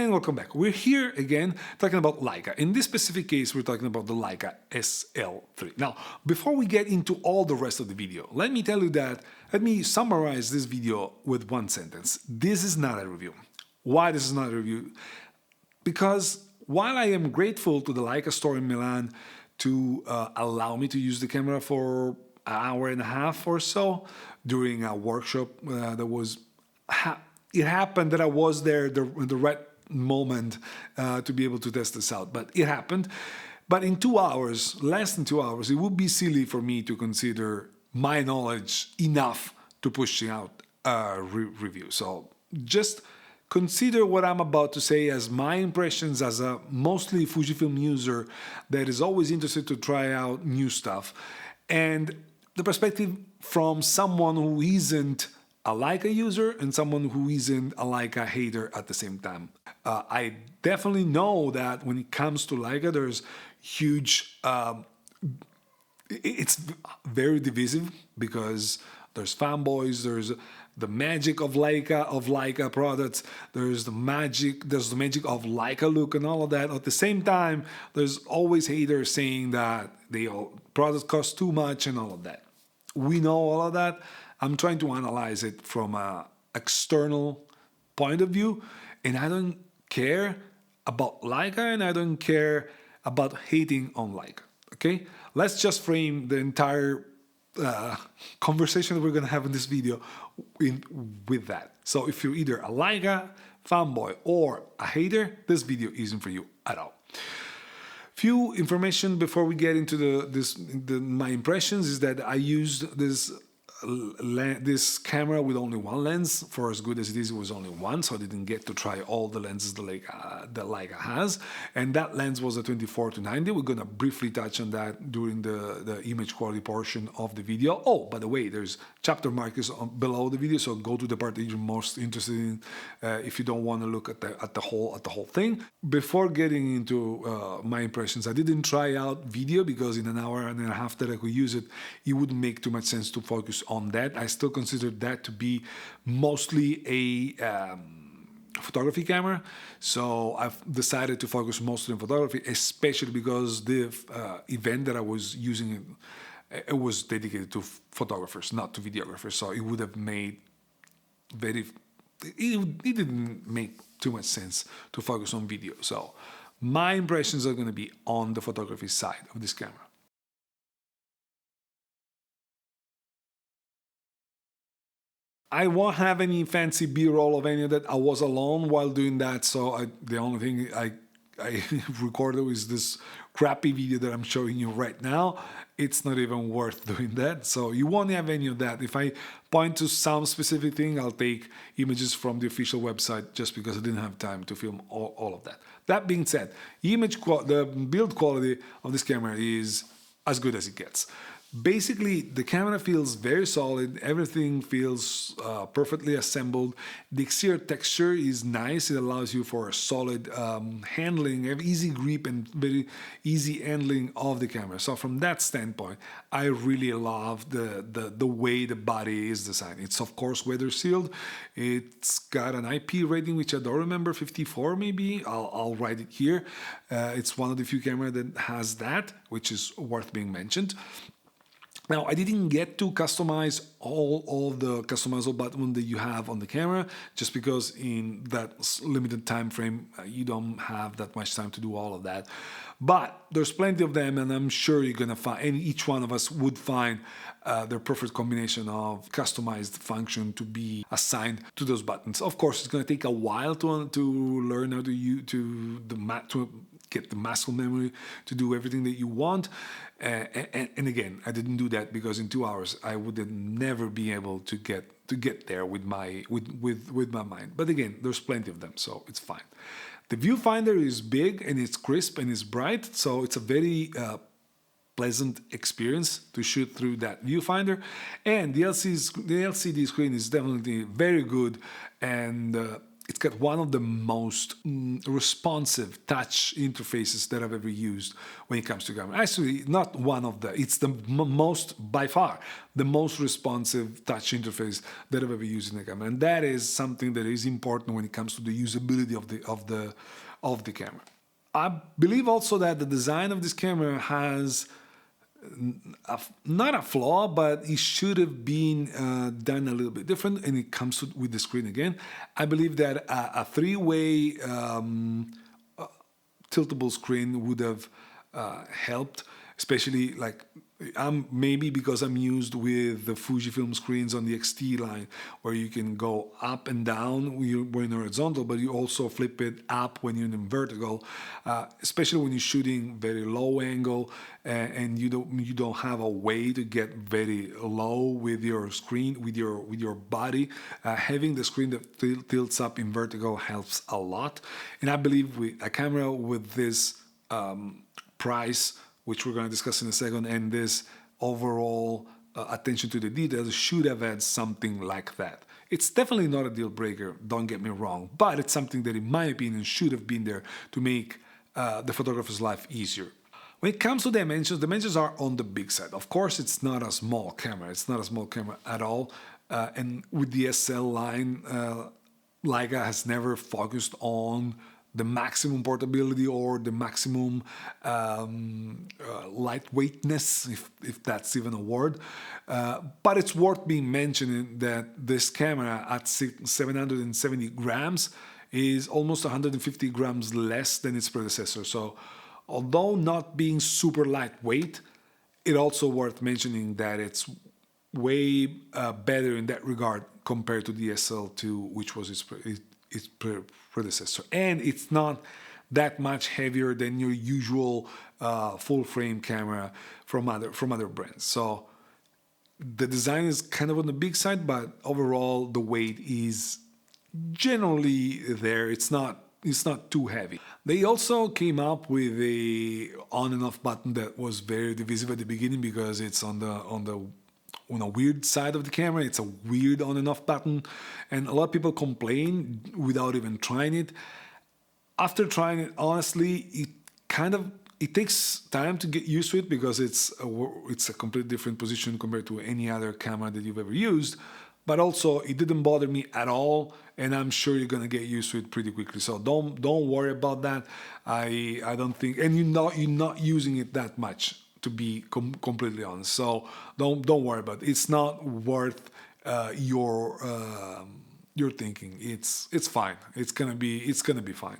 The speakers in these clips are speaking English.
And welcome back. We're here again talking about Leica. In this specific case, we're talking about the Leica SL3. Now, before we get into all the rest of the video, let me summarize this video with one sentence. This is not a review. Why this is not a review? Because while I am grateful to the Leica store in Milan to allow me to use the camera for an hour and a half or so during a workshop it happened that I was there in the right moment to be able to test this out, but it happened. But in 2 hours, less than 2 hours, it would be silly for me to consider my knowledge enough to push out a review. So just consider what I'm about to say as my impressions as a mostly Fujifilm user that is always interested to try out new stuff, and the perspective from someone who isn't a Leica user and someone who isn't a Leica hater at the same time. I definitely know that when it comes to Leica, there's huge, it's very divisive because there's fanboys, there's the magic of Leica products, there's the magic of Leica look and all of that. At the same time, there's always haters saying that products cost too much and all of that. We know all of that. I'm trying to analyze it from an external point of view, and I don't care about Leica and I don't care about hating on Leica, okay? Let's just frame the entire conversation that we're going to have in this video with that. So if you're either a Leica fanboy or a hater, this video isn't for you at all. Few information before we get into my impressions is that I used this camera with only one lens. For as good as it is, it was only one, so I didn't get to try all the lenses that Leica has, and that lens was a 24-90. We're gonna briefly touch on that during the image quality portion of the video. Oh, by the way, there's chapter markers below the video, so go to the part that you're most interested in if you don't want to look at the whole thing. Before getting into my impressions, I didn't try out video because in an hour and a half that I could use it, it wouldn't make too much sense to focus on that. I still consider that to be mostly a photography camera, so I've decided to focus mostly on photography, especially because the event that I was using it was dedicated to photographers, not to videographers, so it would have made it didn't make too much sense to focus on video. So my impressions are going to be on the photography side of this camera. I won't have any fancy B-roll of any of that. I was alone while doing that, so the only thing I recorded is this crappy video that I'm showing you right now. It's not even worth doing that, so you won't have any of that. If I point to some specific thing, I'll take images from the official website just because I didn't have time to film all of that. That being said, the build quality of this camera is as good as it gets. Basically, the camera feels very solid, everything feels perfectly assembled. The exterior texture is nice, it allows you for a solid handling, easy grip and very easy handling of the camera. So from that standpoint, I really love the way the body is designed. It's of course weather sealed, it's got an IP rating which I don't remember, 54 maybe, I'll write it here. It's one of the few cameras that has that, which is worth being mentioned. Now, I didn't get to customize all the customizable buttons that you have on the camera, just because in that limited time frame, you don't have that much time to do all of that. But there's plenty of them, and I'm sure you're going to find, and each one of us would find their perfect combination of customized function to be assigned to those buttons. Of course, it's going to take a while to learn how to get the muscle memory to do everything that you want. And again, I didn't do that because in 2 hours I would never be able to get there with my mind. But again, there's plenty of them, so it's fine. The viewfinder is big and it's crisp and it's bright, so it's a very pleasant experience to shoot through that viewfinder. And the LCD screen is definitely very good, and it's got one of the most responsive touch interfaces that I've ever used when it comes to camera. Actually, not one of the, it's the most, by far, the most responsive touch interface that I've ever used in the camera. And that is something that is important when it comes to the usability of the camera. I believe also that the design of this camera has not a flaw, but it should have been done a little bit different. And it comes with the screen again. I believe that a three-way tiltable screen would have helped, especially like maybe because I'm used with the Fujifilm screens on the XT line, where you can go up and down when you're in horizontal, but you also flip it up when you're in vertical, especially when you're shooting very low angle and you don't have a way to get very low with your screen, with your body. Having the screen that tilts up in vertical helps a lot, and I believe with a camera with this price, which we're going to discuss in a second, and this overall attention to the details, should have had something like that. It's definitely not a deal breaker, don't get me wrong, but it's something that, in my opinion, should have been there to make the photographer's life easier. When it comes to dimensions are on the big side. Of course, it's not a small camera. It's not a small camera at all. And with the SL line, Leica has never focused on the maximum portability or the maximum lightweightness, if that's even a word. But it's worth being mentioning that this camera at 770 grams is almost 150 grams less than its predecessor. So although not being super lightweight, it's also worth mentioning that it's way better in that regard compared to the SL2, which was its predecessor. And it's not that much heavier than your usual full frame camera from other brands. So the design is kind of on the big side, but overall the weight is generally there. It's not too heavy. They also came up with a on and off button that was very divisive at the beginning because it's on a weird side of the camera. It's a weird on and off button, and a lot of people complain without even trying it. After trying it, honestly, it takes time to get used to it because it's a completely different position compared to any other camera that you've ever used. But also, it didn't bother me at all, and I'm sure you're gonna get used to it pretty quickly. So don't worry about that. I don't think, and you're not using it that much, to be completely honest. So don't worry about it. It's not worth your thinking. It's fine. It's gonna be fine.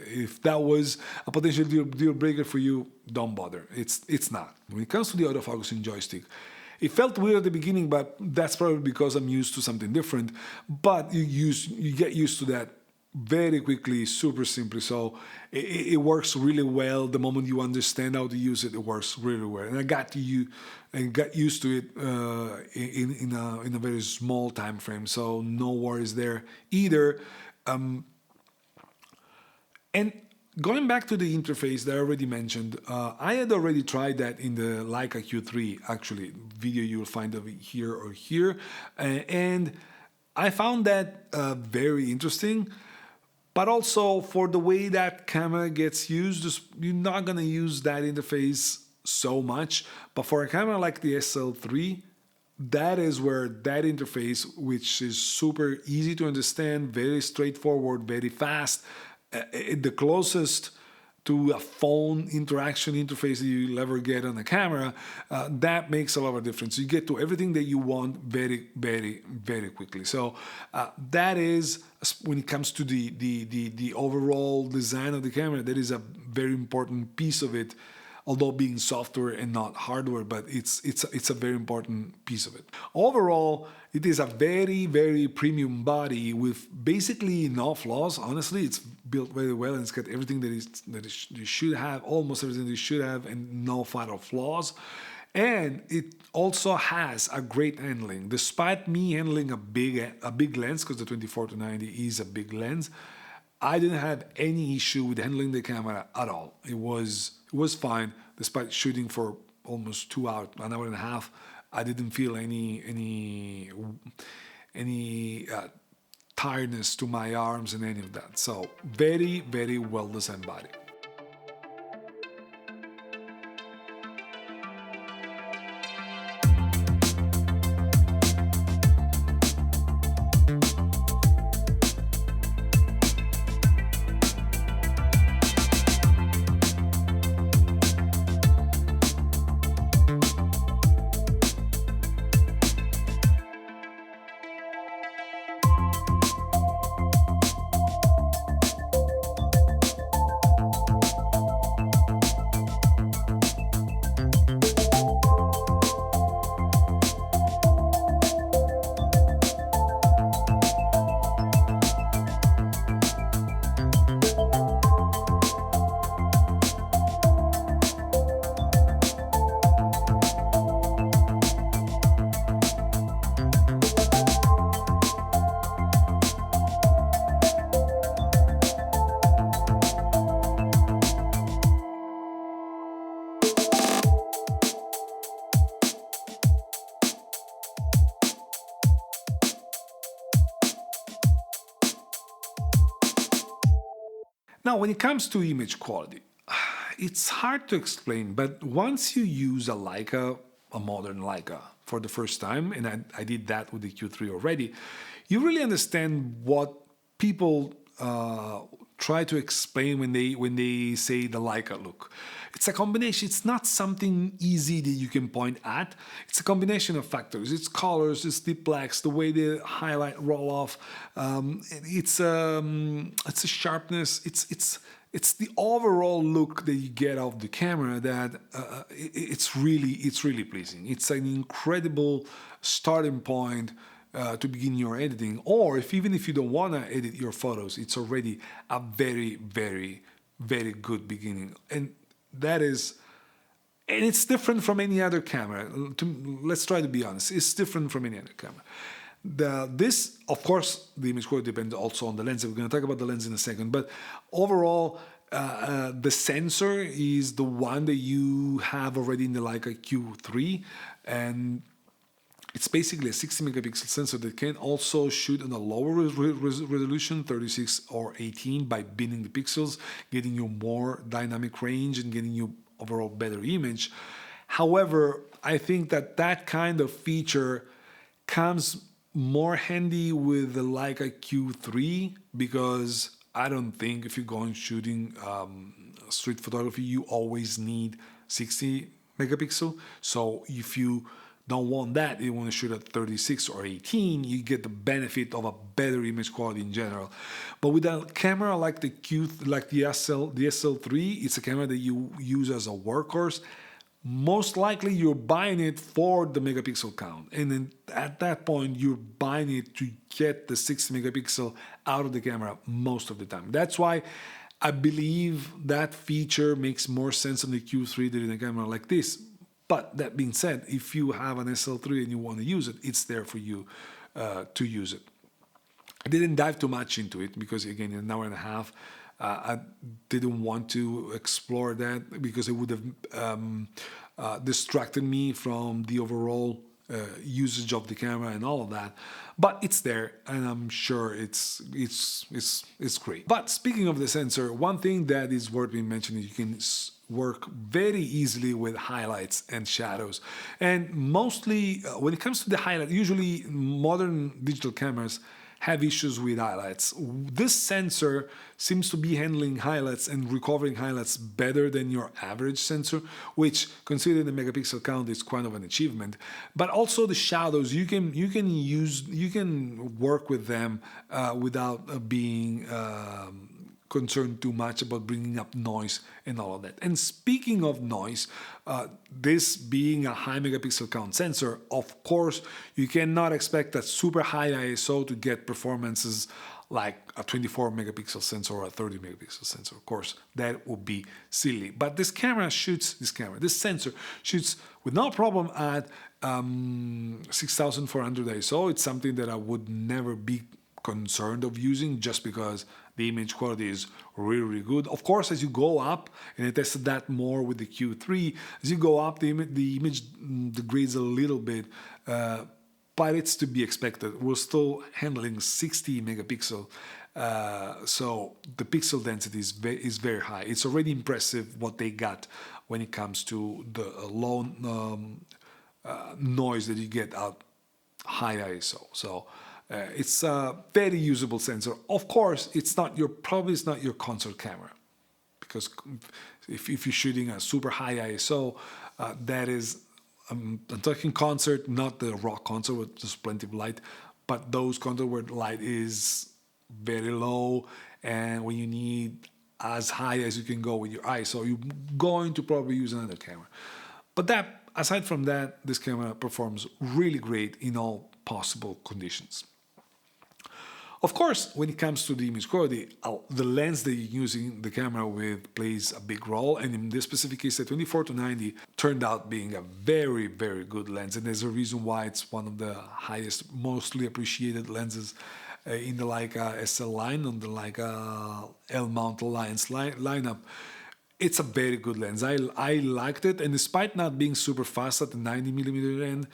If that was a potential deal breaker for you, don't bother. It's not. When it comes to the autofocusing joystick, it felt weird at the beginning, but that's probably because I'm used to something different. But you get used to that very quickly, super simply. So it works really well. The moment you understand how to use it, it works really well. And I got used to it in a very small time frame. So no worries there either. And going back to the interface that I already mentioned, I had already tried that in the Leica Q3, actually, video you'll find over here or here. And I found that very interesting. But also, for the way that camera gets used, you're not going to use that interface so much. But for a camera like the SL3, that is where that interface, which is super easy to understand, very straightforward, very fast, the closest to a phone interaction interface that you'll ever get on a camera, that makes a lot of difference. You get to everything that you want very, very, very quickly. So that is, when it comes to the overall design of the camera, that is a very important piece of it. Although being software and not hardware, but it's a very important piece of it. Overall, it is a very, very premium body with basically no flaws. Honestly, it's built very well and it's got everything that it should have, almost everything that it should have, and no fatal flaws. And it also has a great handling. Despite me handling a big lens, because the 24-90 is a big lens, I didn't have any issue with handling the camera at all. It was fine, despite shooting for almost 2 hours, an hour and a half. I didn't feel any tiredness to my arms and any of that. So very, very well designed body. Now, when it comes to image quality, it's hard to explain, but once you use a Leica, a modern Leica, for the first time, and I did that with the Q3 already, you really understand what people try to explain when they say the Leica look. It's a combination. It's not something easy that you can point at. It's a combination of factors. It's colors, it's deep blacks, the way the highlight roll off. It's a sharpness. It's the overall look that you get off the camera that it's really pleasing. It's an incredible starting point to begin your editing, or even if you don't want to edit your photos, it's already a very, very, very good beginning. And it's different from any other camera. Let's try to be honest. It's different from any other camera. This, of course, the image quality depends also on the lens. We're going to talk about the lens in a second. But overall, the sensor is the one that you have already in the Leica Q3, and it's basically a 60 megapixel sensor that can also shoot on a lower resolution, 36 or 18, by binning the pixels, getting you more dynamic range and getting you overall better image. However, I think that kind of feature comes more handy with the Leica Q3, because I don't think if you're going shooting street photography, you always need 60 megapixel. So if you don't want that, you want to shoot at 36 or 18, you get the benefit of a better image quality in general. But with a camera like the SL3, it's a camera that you use as a workhorse. Most likely you're buying it for the megapixel count, and then at that point you're buying it to get the 60 megapixel out of the camera most of the time. That's why I believe that feature makes more sense on the Q3 than in a camera like this. But that being said, if you have an SL3 and you want to use it, it's there for you to use it. I didn't dive too much into it because, again, in an hour and a half, I didn't want to explore that because it would have distracted me from the overall usage of the camera and all of that. But it's there, and I'm sure it's great. But speaking of the sensor, one thing that is worth being mentioned is you can work very easily with highlights and shadows. And mostly when it comes to the highlight, usually modern digital cameras have issues with highlights. This sensor seems to be handling highlights and recovering highlights better than your average sensor, which, considering the megapixel count, is kind of an achievement. But also the shadows, you can work with them without being concerned too much about bringing up noise and all of that. And speaking of noise, this being a high megapixel count sensor, of course, you cannot expect a super high ISO to get performances like a 24 megapixel sensor or a 30 megapixel sensor. Of course, that would be silly. But this sensor shoots with no problem at 6400 ISO. It's something that I would never be concerned of using just because the image quality is really, really good. Of course, as you go up, and I tested that more with the Q3, as you go up, the image degrades a little bit, but it's to be expected. We're still handling 60 megapixel, so the pixel density is very high. It's already impressive what they got when it comes to the low noise that you get out high ISO. So it's a very usable sensor. Of course, it's not your concert camera, because if you're shooting a super high ISO, that is, I'm talking concert, not the rock concert with just plenty of light, but those concert where the light is very low and when you need as high as you can go with your ISO, you're going to probably use another camera. But that, aside from that, this camera performs really great in all possible conditions. Of course, when it comes to the image quality, the lens that you're using the camera with plays a big role, and in this specific case, the 24-90 turned out being a very, very good lens, and there's a reason why it's one of the highest, mostly appreciated lenses in the Leica SL line, on the Leica L-mount Alliance lineup. It's a very good lens. I liked it, and despite not being super fast at the 90mm end,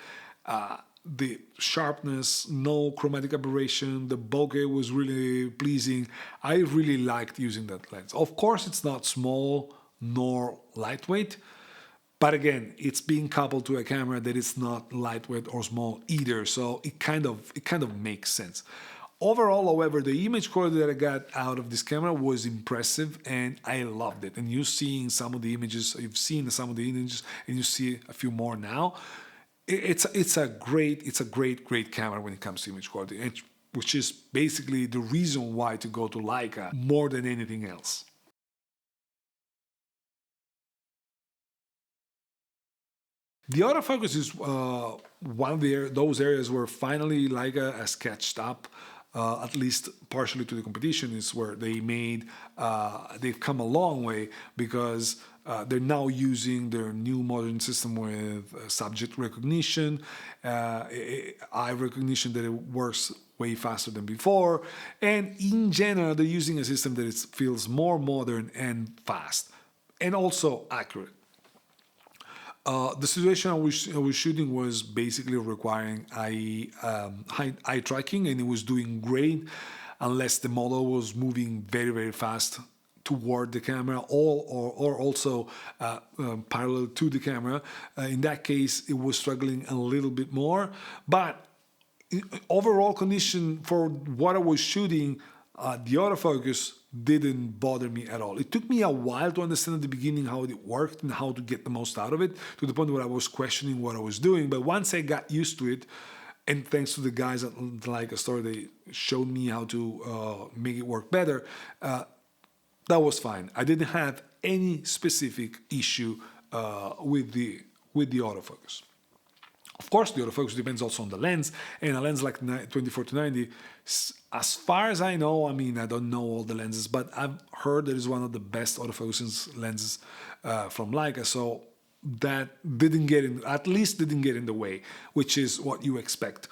the sharpness, no chromatic aberration, the bokeh was really pleasing. I really liked using that lens. Of course, it's not small nor lightweight, but again, it's being coupled to a camera that is not lightweight or small either, so it kind of makes sense. Overall, however, the image quality that I got out of this camera was impressive, and I loved it. And you've seen some of the images, and you see a few more now. It's a great camera when it comes to image quality, which is basically the reason why to go to Leica more than anything else. The autofocus is one of those areas where finally Leica has catched up, at least partially to the competition, is where they've come a long way, because they're now using their new modern system with subject recognition, eye recognition, that it works way faster than before, and in general they're using a system that feels more modern and fast, and also accurate. The situation I was shooting was basically requiring eye tracking, and it was doing great unless the model was moving very, very fast toward the camera, or also parallel to the camera. In that case, it was struggling a little bit more, but overall condition for what I was shooting, the autofocus didn't bother me at all. It took me a while to understand at the beginning how it worked and how to get the most out of it, to the point where I was questioning what I was doing. But once I got used to it, and thanks to the guys at Leica Store, they showed me how to make it work better, that was fine. I didn't have any specific issue with the autofocus. Of course, the autofocus depends also on the lens, and a lens like 24-90, as far as I know, I mean, I don't know all the lenses, but I've heard that it's one of the best autofocus lenses from Leica, so that at least didn't get in the way, which is what you expect.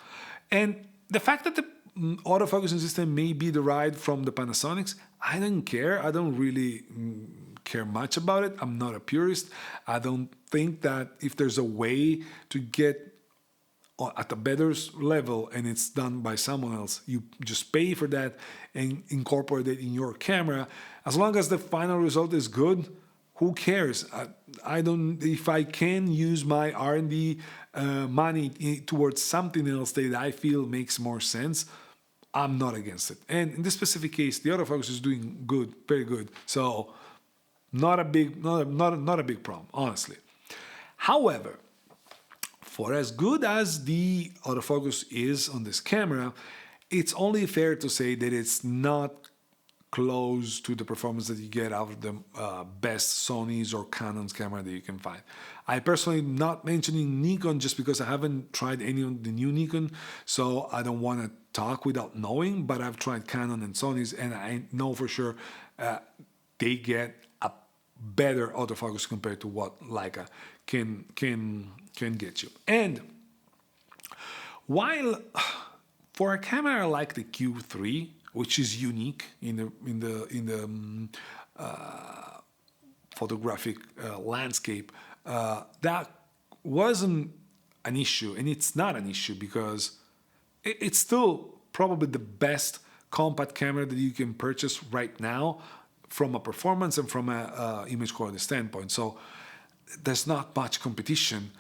And the fact that the autofocusing system may be derived from the Panasonics, I don't care. I don't really care much about it. I'm not a purist. I don't think that if there's a way to get at a better level and it's done by someone else, you just pay for that and incorporate it in your camera. As long as the final result is good, who cares? I don't. If I can use my R&D money towards something else that I feel makes more sense, I'm not against it. And in this specific case, the autofocus is doing good, very good. So not a big problem, honestly. However, for as good as the autofocus is on this camera, it's only fair to say that it's not close to the performance that you get out of the best Sony's or Canon's camera that you can find. I personally am not mentioning Nikon just because I haven't tried any of the new Nikon, so I don't want to talk without knowing, but I've tried Canon and Sony's, and I know for sure they get a better autofocus compared to what Leica can get you. And while for a camera like the Q3, which is unique in the photographic landscape, that wasn't an issue, and it's not an issue because it's still probably the best compact camera that you can purchase right now from a performance and from a image quality standpoint. So there's not much competition.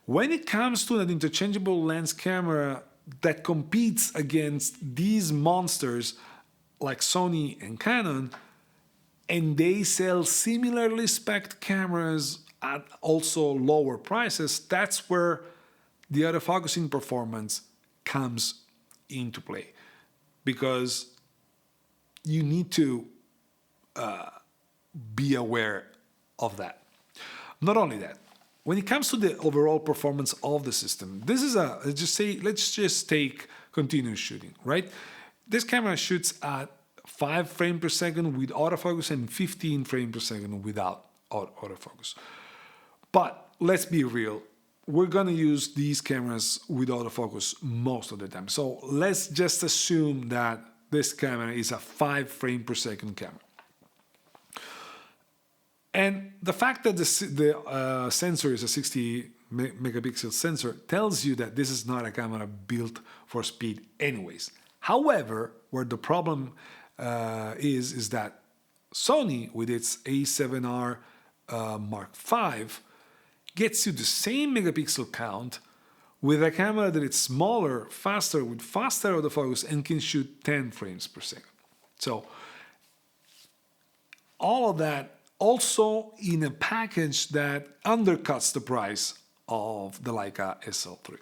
When it comes to an interchangeable lens camera that competes against these monsters like Sony and Canon, and they sell similarly spec'd cameras at also lower prices, that's where the autofocusing performance comes into play, because you need to be aware of that. Not only that, when it comes to the overall performance of the system, this is let's just take continuous shooting, right? This camera shoots at 5 frames per second with autofocus and 15 frames per second without autofocus. But let's be real, we're going to use these cameras with autofocus most of the time. So let's just assume that this camera is a 5 frame per second camera. And the fact that the sensor is a 60 megapixel sensor tells you that this is not a camera built for speed anyways. However, where the problem is that Sony with its A7R Mark V gets you the same megapixel count with a camera that is smaller, faster, with faster autofocus and can shoot 10 frames per second. So all of that also in a package that undercuts the price of the Leica SL3.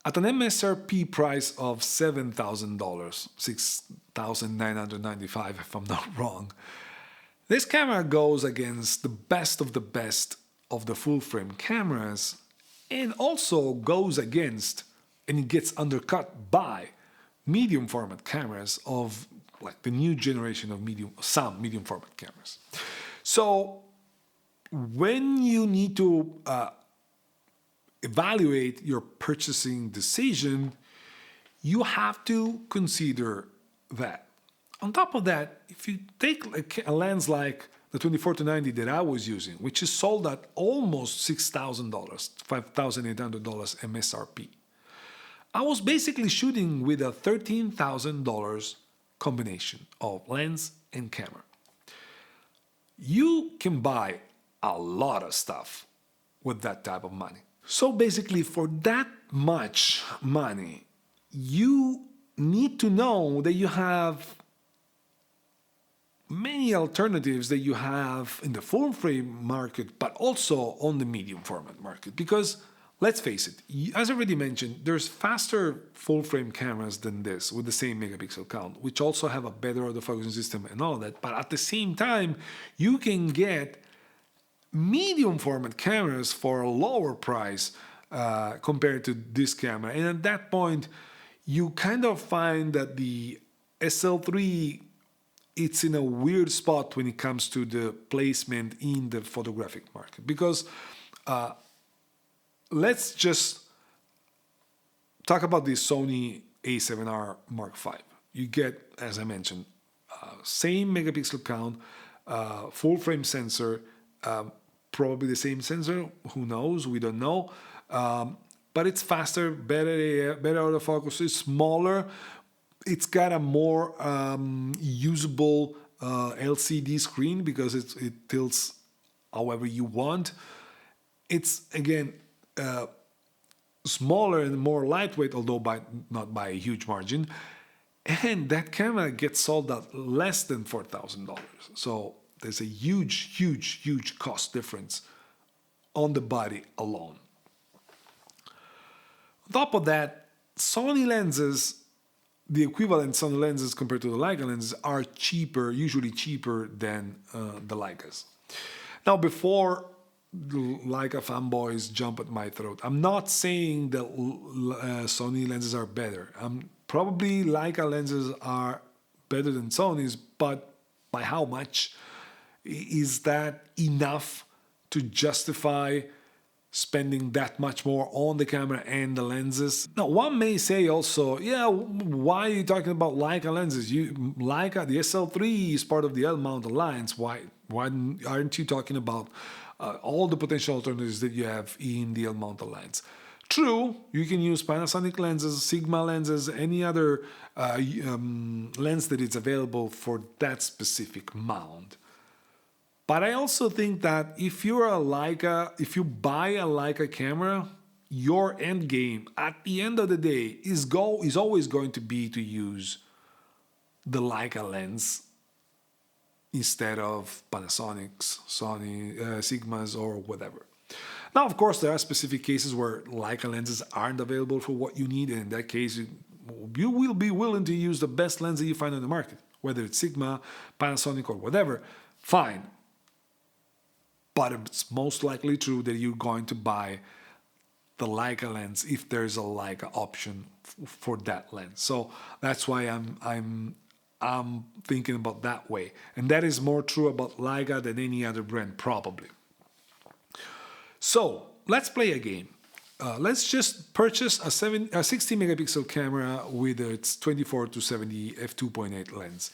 At an MSRP price of $7,000, $6,995 if I'm not wrong, this camera goes against the best of the full-frame cameras, and also goes against, and it gets undercut by, medium format cameras of like the new generation of some medium format cameras. So when you need to evaluate your purchasing decision, you have to consider that. On top of that, if you take a lens like the 24-90 that I was using, which is sold at almost $6,000, $5,800 MSRP, I was basically shooting with a $13,000 combination of lens and camera. You can buy a lot of stuff with that type of money. So basically, for that much money, you need to know that you have many alternatives that you have in the full frame market, but also on the medium format market. Because let's face it, as I already mentioned, there's faster full frame cameras than this with the same megapixel count, which also have a better autofocusing system and all of that. But at the same time, you can get medium format cameras for a lower price compared to this camera. And at that point, you kind of find that the SL3, it's in a weird spot when it comes to the placement in the photographic market. Because let's just talk about the Sony A7R Mark V. You get, as I mentioned, same megapixel count, full frame sensor, probably the same sensor, who knows, we don't know. But it's faster, better autofocus, it's smaller, it's got a more usable LCD screen because it tilts however you want. It's, again, smaller and more lightweight, although not by a huge margin. And that camera gets sold at less than $4,000. So there's a huge cost difference on the body alone. On top of that, Sony lenses, the equivalent Sony lenses compared to the Leica lenses, are cheaper, usually cheaper than the Leicas. Now, before Leica fanboys jump at my throat, I'm not saying that Sony lenses are better. Probably Leica lenses are better than Sony's, but by how much? Is that enough to justify spending that much more on the camera and the lenses? Now, one may say also, yeah, why are you talking about Leica lenses? Leica, the SL3 is part of the L-mount alliance. Why aren't you talking about all the potential alternatives that you have in the mounted lens. True, you can use Panasonic lenses, Sigma lenses, any other lens that is available for that specific mount. But I also think that if you buy a Leica camera, your end game at the end of the day is always going to be to use the Leica lens instead of Panasonic's, Sony, Sigmas, or whatever. Now, of course, there are specific cases where Leica lenses aren't available for what you need, and in that case, you will be willing to use the best lens that you find on the market, whether it's Sigma, Panasonic, or whatever. Fine. But it's most likely true that you're going to buy the Leica lens if there's a Leica option for that lens. So that's why I'm thinking about that way, and that is more true about Leica than any other brand probably. So let's play a game. Let's just purchase a 60 megapixel camera with its 24 to 70 f2.8 lens.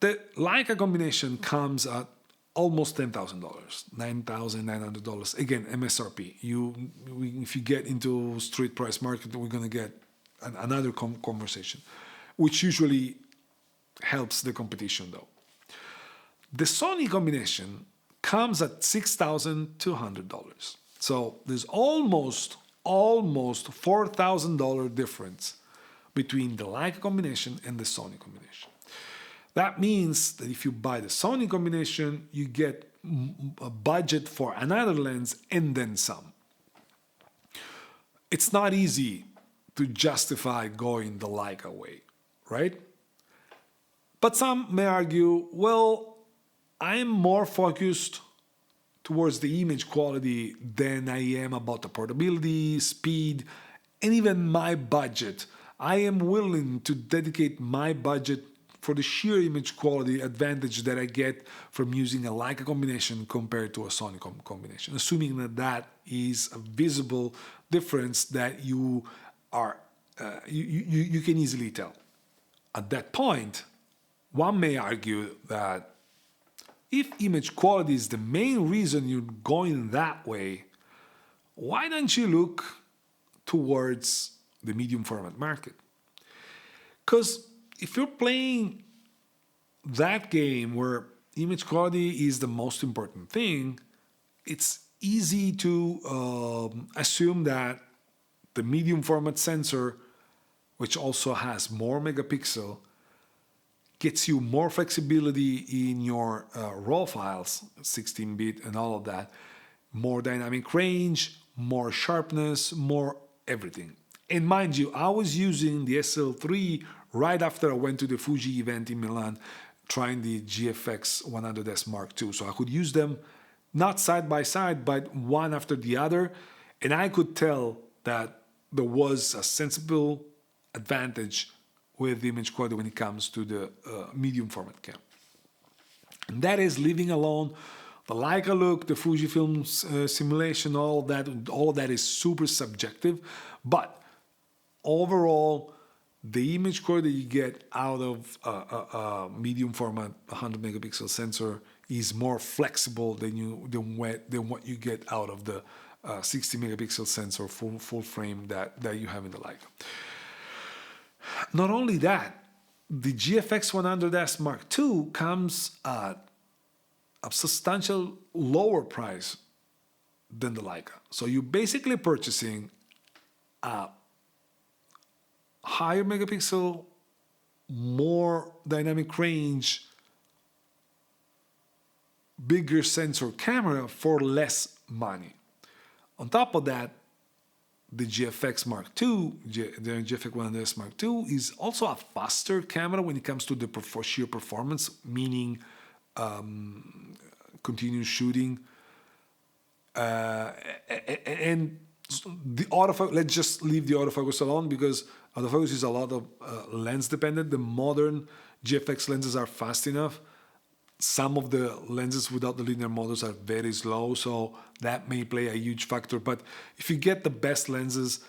The Leica combination comes at almost $10,000, $9,900. Again, MSRP. If you get into street price market, we're going to get another conversation, which usually helps the competition though. The Sony combination comes at $6,200. So there's almost $4,000 difference between the Leica combination and the Sony combination. That means that if you buy the Sony combination, you get a budget for another lens and then some. It's not easy to justify going the Leica way, right? But some may argue, well, I'm more focused towards the image quality than I am about the portability, speed, and even my budget. I am willing to dedicate my budget for the sheer image quality advantage that I get from using a Leica combination compared to a Sony combination, assuming that is a visible difference that you can easily tell. At that point, one may argue that if image quality is the main reason you're going that way, why don't you look towards the medium format market? Because if you're playing that game where image quality is the most important thing, it's easy to assume that the medium format sensor, which also has more megapixel, gets you more flexibility in your RAW files, 16-bit and all of that, more dynamic range, more sharpness, more everything. And mind you, I was using the SL3 right after I went to the Fuji event in Milan, trying the GFX 100S Mark II. So I could use them not side by side, but one after the other. And I could tell that there was a sensible advantage with the image quality when it comes to the medium format cam. And that is leaving alone the Leica look, the Fujifilm simulation, all of that is super subjective. But overall, the image quality you get out of a medium format 100 megapixel sensor is more flexible than what you get out of the 60 megapixel sensor full frame that you have in the Leica. Not only that, the GFX 100S Mark II comes at a substantial lower price than the Leica. So you're basically purchasing a higher megapixel, more dynamic range, bigger sensor camera for less money. On top of that, the GFX Mark II, the GFX 100S Mark II, is also a faster camera when it comes to the sheer performance, meaning continuous shooting. And the autofocus, let's just leave the autofocus alone because autofocus is a lot of lens dependent. The modern GFX lenses are fast enough. Some of the lenses without the linear models are very slow, so that may play a huge factor. But if you get the best lenses,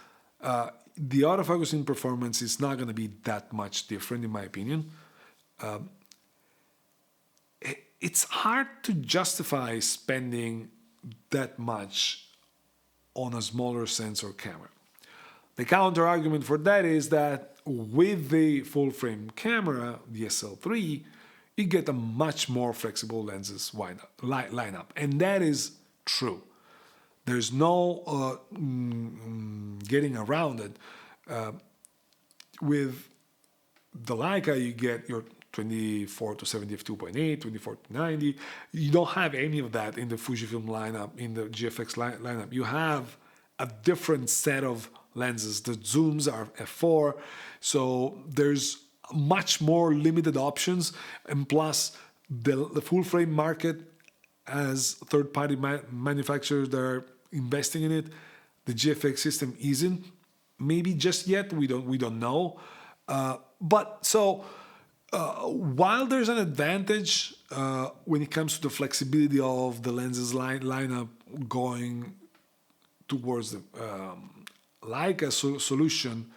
the autofocusing performance is not going to be that much different, in my opinion. it's hard to justify spending that much on a smaller sensor camera. The counter argument for that is that with the full frame camera, the SL3, you get a much more flexible lenses lineup. And that is true. There's no getting around it. With the Leica, you get your 24 to 70 f2.8, 24 to 90. You don't have any of that in the Fujifilm lineup, in the GFX lineup. You have a different set of lenses. The zooms are f4, so there's much more limited options, and plus the full frame market, as third-party manufacturers that are investing in it, the GFX system isn't. Maybe just yet, we don't know. While there's an advantage when it comes to the flexibility of the lenses lineup going towards the Leica solution,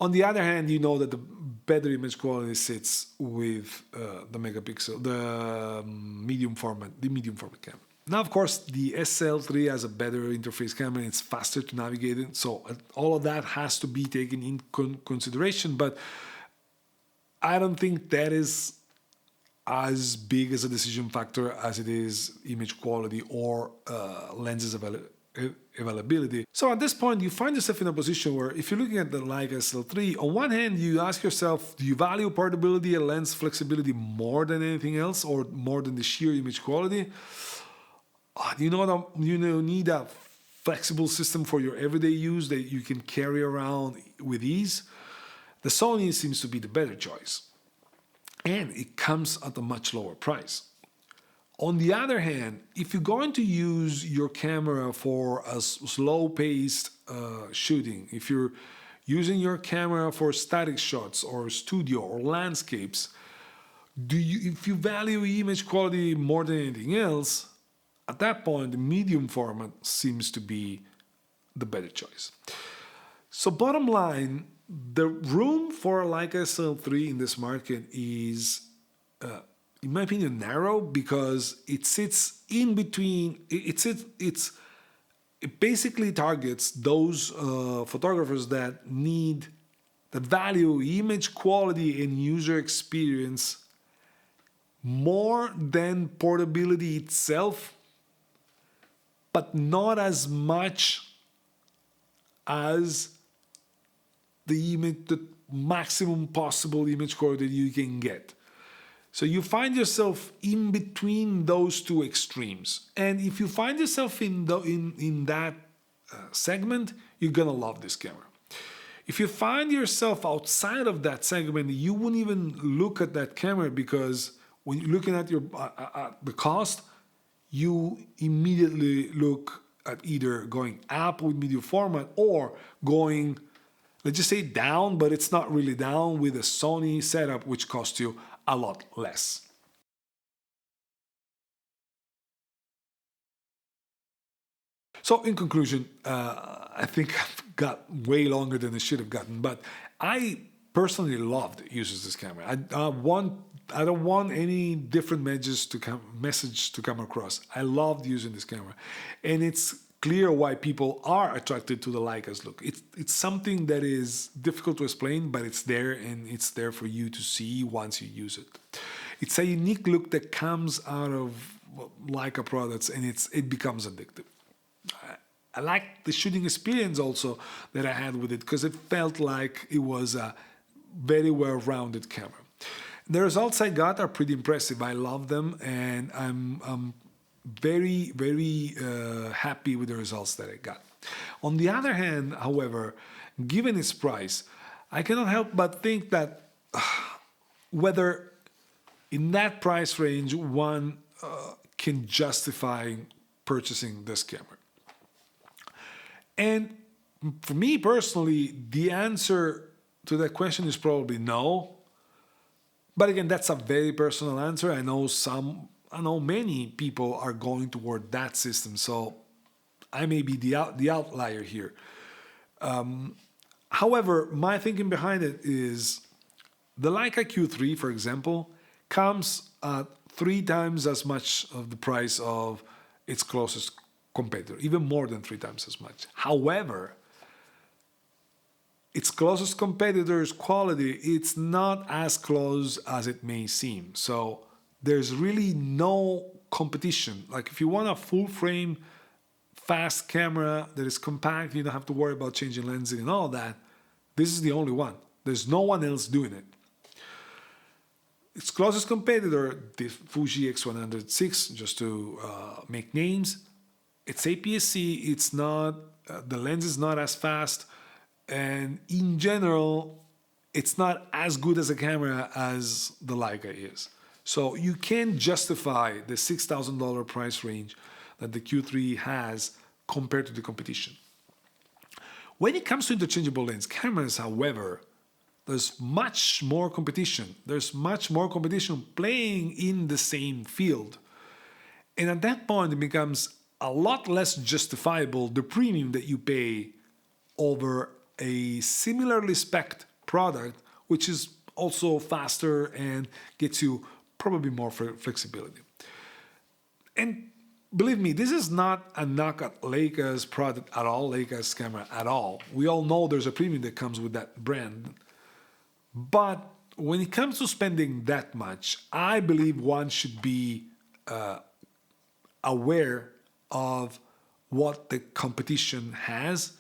on the other hand, you know that the better image quality sits with the megapixel, the medium format camera. Now, of course, the SL3 has a better interface camera. It's faster to navigate it, so all of that has to be taken in consideration. But I don't think that is as big as a decision factor as it is image quality or lenses availability. So at this point, you find yourself in a position where if you're looking at the Leica SL3, on one hand, you ask yourself, do you value portability and lens flexibility more than anything else, or more than the sheer image quality? You need a flexible system for your everyday use that you can carry around with ease. The Sony seems to be the better choice, and it comes at a much lower price. On the other hand, if you're going to use your camera for a slow-paced shooting, if you're using your camera for static shots or studio or landscapes, if you value image quality more than anything else, at that point, the medium format seems to be the better choice. So bottom line, the room for a Leica SL3 in this market is, in my opinion, narrow, because it sits in between. It basically targets those photographers that value image quality and user experience more than portability itself, but not as much as the maximum possible image quality you can get. So you find yourself in between those two extremes. And if you find yourself in that segment, you're gonna love this camera. If you find yourself outside of that segment, you wouldn't even look at that camera, because when you're looking at the cost, you immediately look at either going up with medium format or going, let's just say, down, but it's not really down, with a Sony setup, which costs you a lot less. So in conclusion, I think I've got way longer than I should have gotten, but I personally loved using this camera. I don't want any different message to come across. I loved using this camera, and it's clear why people are attracted to the Leica's look. It's something that is difficult to explain, but it's there, and it's there for you to see once you use it. It's a unique look that comes out of Leica products, and it becomes addictive. I like the shooting experience also that I had with it, because it felt like it was a very well-rounded camera. The results I got are pretty impressive. I love them, and I'm very, very happy with the results that I got. On the other hand, however, given its price, I cannot help but think that whether in that price range one can justify purchasing this camera. And for me personally, the answer to that question is probably no. But again, that's a very personal answer. I know many people are going toward that system, so I may be the outlier here. However, my thinking behind it is the Leica Q3, for example, comes at 3 times as much of the price of its closest competitor, even more than 3 times as much. However, its closest competitor's quality, it's not as close as it may seem. So there's really no competition. Like if you want a full frame, fast camera that is compact, you don't have to worry about changing lensing and all that, this is the only one. There's no one else doing it. Its closest competitor, the Fuji X106, just to make names, it's APS-C, it's not, the lens is not as fast, and in general, it's not as good as a camera as the Leica is. So you can't justify the $6,000 price range that the Q3 has compared to the competition. When it comes to interchangeable lens cameras, however, there's much more competition. There's much more competition playing in the same field. And at that point, it becomes a lot less justifiable the premium that you pay over a similarly spec'd product, which is also faster and gets you probably more flexibility. And believe me, this is not a knock at Leica's product at all, Leica's camera at all. We all know there's a premium that comes with that brand. But when it comes to spending that much, I believe one should be aware of what the competition has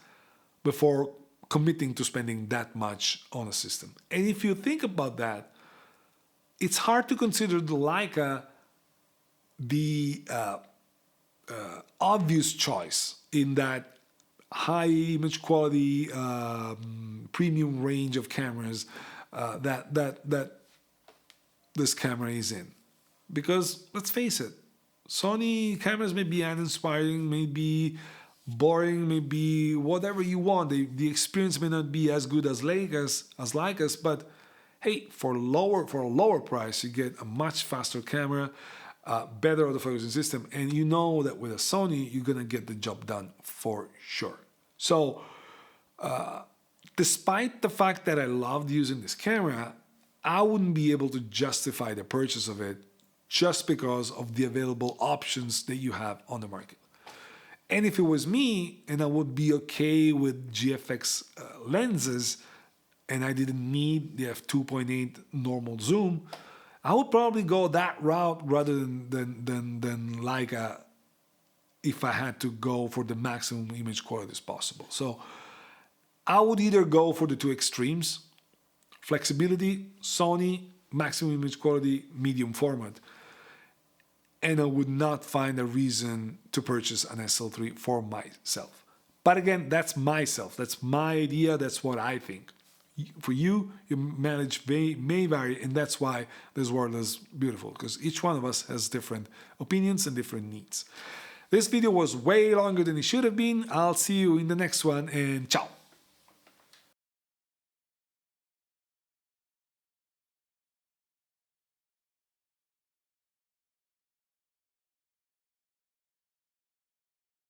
before committing to spending that much on a system. And if you think about that, it's hard to consider the Leica the obvious choice in that high image quality premium range of cameras that this camera is in. Because let's face it, Sony cameras may be uninspiring, may be boring, may be whatever you want. The experience may not be as good as Leica's, but hey, for a lower price, you get a much faster camera, better autofocusing system, and you know that with a Sony, you're gonna get the job done for sure. So, despite the fact that I loved using this camera, I wouldn't be able to justify the purchase of it just because of the available options that you have on the market. And if it was me, and I would be okay with GFX lenses, and I didn't need the f2.8 normal zoom, I would probably go that route rather than Leica if I had to go for the maximum image quality as possible. So I would either go for the two extremes, flexibility, Sony, maximum image quality, medium format, and I would not find a reason to purchase an SL3 for myself. But again, that's myself. That's my idea. That's what I think. For you, your mileage may vary, and that's why this world is beautiful, because each one of us has different opinions and different needs. This video was way longer than it should have been. I'll see you in the next one, and ciao.